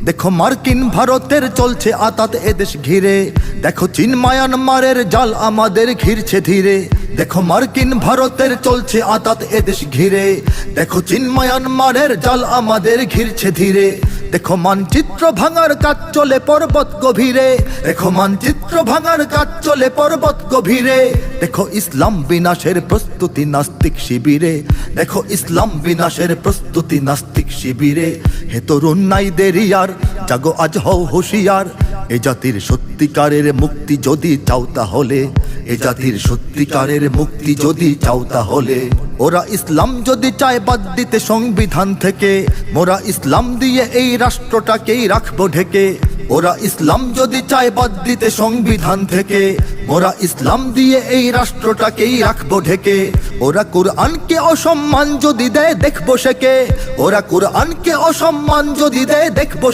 দেখো মার্কিন ভারতের চলছে আতাত এদেশ ঘিরে, দেখো চীন মায়ানমারের জাল আমাদের ঘিরছে ধীরে। দেখো মার্কিন ভারতের চলছে আতাত এদেশ ঘিরে, দেখো চীন মায়ানমারের জাল আমাদের ঘিরছে ধীরে। দেখো মানচিত্র ভাঙার কাজ চলে পর্বত গভীরে, দেখো মানচিত্র ভাঙার কাজ চলে পর্বত গভীরে। দেখো ইসলাম বিনাশের প্রস্তুতি নাস্তিক শিবিরে, দেখো ইসলাম বিনাশের প্রস্তুতি নাস্তিক শিবিরে। হে তরুণ নাই দেরি আর, জাগো আজ হও হুঁশিয়ার। এ জাতির সত্যিকারের মুক্তি যদি চাও তাহলে, এ জাতির সত্যিকারের মুক্তি যদি চাও তাহলে। ওরা ইসলাম যদি চায় বাদ দিতে সংবিধান থেকে, মোরা ইসলাম দিয়ে এই রাষ্ট্রটাকেই রাখবো ঢেকে। ওরা ইসলাম যদি চায় বাদ দিতে সংবিধান থেকে, মোরা ইসলাম দিয়ে এই রাষ্ট্রটাকেই রাখবো ঢেকে। ওরা কুরআনকে অসম্মান যদি দেয় দেখবো সেকে, ওরা কুরআনকে অসম্মান যদি দেয় দেখবো সেকে।